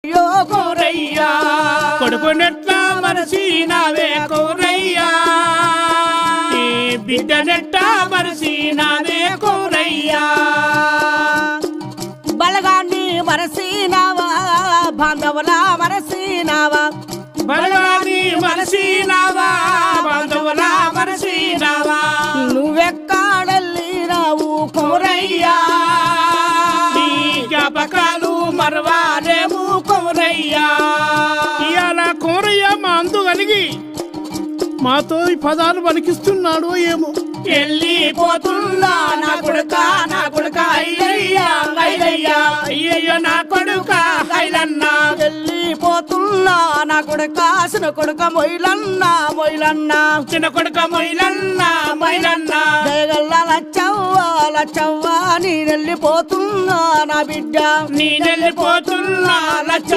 అయ్యో కోరయ్యా కొడుకునెట్లా మరసినావే కోరయ్యా బిడ్డనెట్టా మరసినావే కోరయ్యా బలగాన్ని మరసినావా బాంధవుల మరసినావా బలగాన్ని మరసినావా బాంధవుల మరసినావా నువ్వెక్కడెళ్ళినావు కోరయ్యా నీ జ్ఞాపకాలు మరవాలేము కోరయ్యా ఇవాళ కోరయ్య మా అందు కలిగి మాతో ఈ పదాలు పలికిస్తున్నాడు ఏమో వెళ్ళిపోతున్నా నా కొడుక అయ్యయ్యా అయ్యయ్యా అయ్యయ్యో నా కొడుక ఐలన్నా వెళ్ళిపోతున్నా నా కొడుక చిన్న కొడుక మొయిలన్నా చిన్న కొడుక మొయిలన్నా దేగల్లా లచ్చవ్వా నీ వెళ్ళిపోతున్నా నా బిడ్డ నీ వెళ్ళిపోతున్నా లచ్చ